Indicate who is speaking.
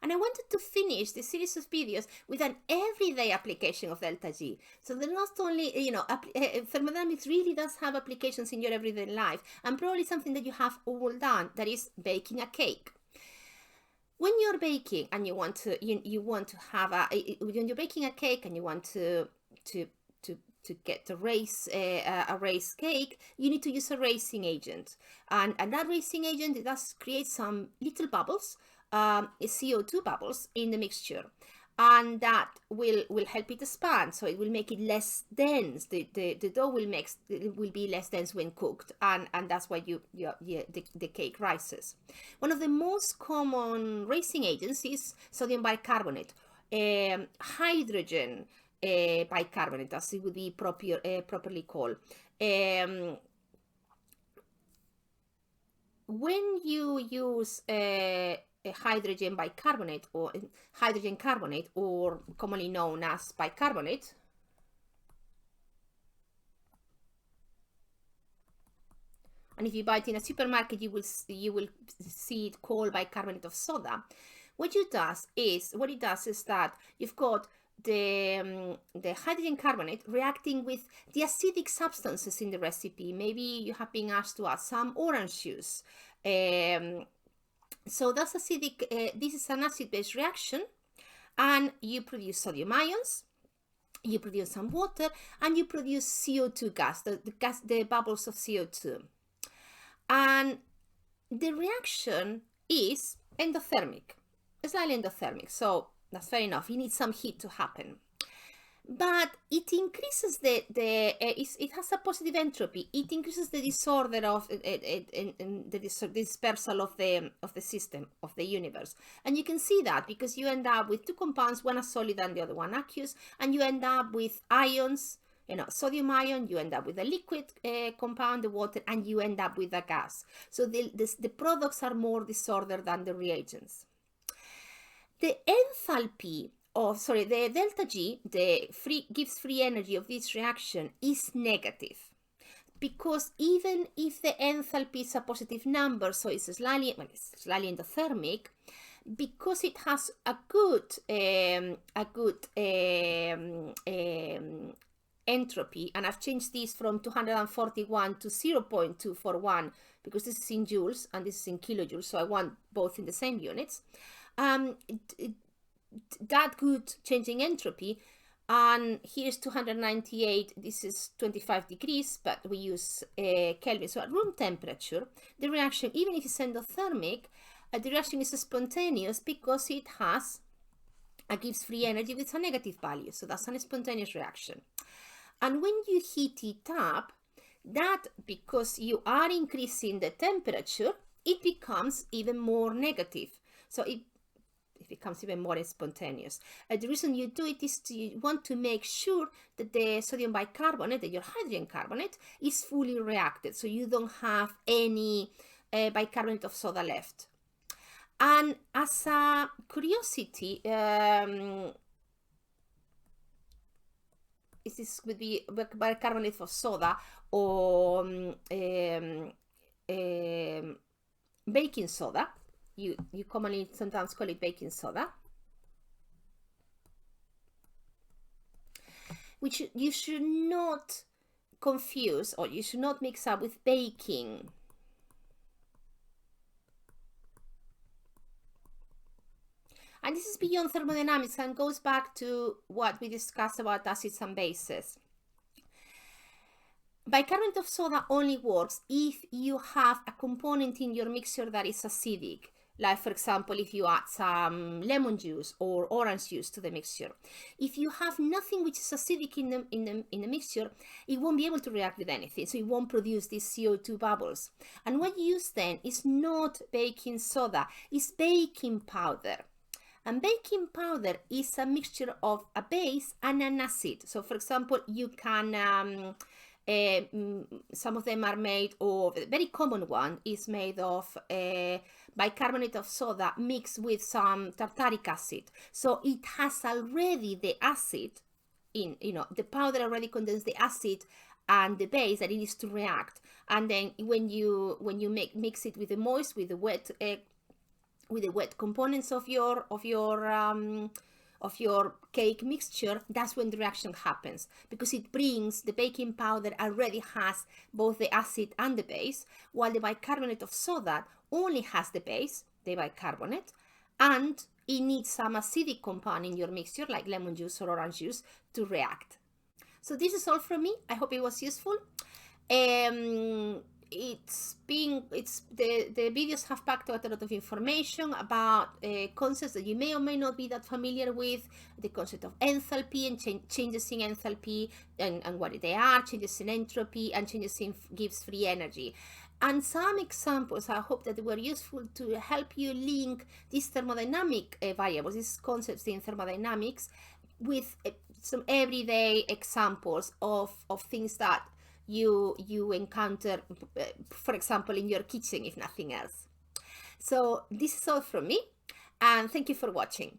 Speaker 1: And I wanted to finish this series of videos with an everyday application of delta G. So that not only, thermodynamics really does have applications in your everyday life, and probably something that you have all done, that is baking a cake. When you're baking and you want to have when you're baking a cake and you want to get a raised cake, you need to use a raising agent, and that raising agent, it does create some little bubbles, CO2 bubbles in the mixture, and that will help it expand, so it will make it less dense. The dough will be less dense when cooked, and that's why the cake rises. One of the most common raising agents is sodium bicarbonate, hydrogen bicarbonate, as it would be properly called. When you use hydrogen bicarbonate, or hydrogen carbonate, or commonly known as bicarbonate, and if you buy it in a supermarket, you will see it called bicarbonate of soda. What it does is that you've got the hydrogen carbonate reacting with the acidic substances in the recipe. Maybe you have been asked to add some orange juice. So that's acidic. This is an acid-base reaction, and you produce sodium ions, you produce some water, and you produce CO2 gas, the bubbles of CO2. And the reaction is endothermic, slightly endothermic, so that's fair enough. You need some heat to happen. But it increases it has a positive entropy. It increases the disorder of the dispersal of the system, of the universe. And you can see that because you end up with two compounds, one a solid and the other one aqueous, and you end up with ions, sodium ion, you end up with a liquid compound, the water, and you end up with a gas. So the products are more disordered than the reagents. The enthalpy the delta G, gives free energy of this reaction, is negative, because even if the enthalpy is a positive number, so it's slightly endothermic, because it has a good entropy, and I've changed this from 241 to 0.241 because this is in joules and this is in kilojoules, so I want both in the same units. That good changing entropy, and here's 298, this is 25 degrees, but we use Kelvin, so at room temperature, the reaction, even if it's endothermic, the reaction is spontaneous because it gives free energy with a negative value, so that's a spontaneous reaction. And when you heat it up, that, because you are increasing the temperature, it becomes even more negative, so it becomes even more spontaneous. The reason you do it is you want to make sure that the sodium bicarbonate, your hydrogen carbonate, is fully reacted, so you don't have any bicarbonate of soda left. And as a curiosity, this would be bicarbonate of soda, or baking soda. You commonly sometimes call it baking soda, which you should not confuse, or you should not mix up with baking. And this is beyond thermodynamics and goes back to what we discussed about acids and bases. Bicarbonate of soda only works if you have a component in your mixture that is acidic. Like, for example, if you add some lemon juice or orange juice to the mixture. If you have nothing which is acidic in the mixture, it won't be able to react with anything, so it won't produce these CO2 bubbles. And what you use then is not baking soda, it's baking powder. And baking powder is a mixture of a base and an acid. So, for example, you can some of them are made of, a very common one is made of bicarbonate of soda mixed with some tartaric acid. So it has already the acid in, the powder already contains the acid and the base that it needs to react. And then when you mix it with the moist, with the wet with the wet components of your cake mixture, that's when the reaction happens, because it brings the baking powder already has both the acid and the base, while the bicarbonate of soda only has the base, the bicarbonate, and it needs some acidic compound in your mixture like lemon juice or orange juice to react. So this is all from me. I hope it was useful. The videos have packed out a lot of information about concepts that you may or may not be that familiar with, the concept of enthalpy and changes in enthalpy and what they are, changes in entropy and changes in Gibbs free energy. And some examples I hope that were useful to help you link these thermodynamic variables, these concepts in thermodynamics, with some everyday examples of things that you encounter, for example, in your kitchen, if nothing else. So this is all from me, and thank you for watching.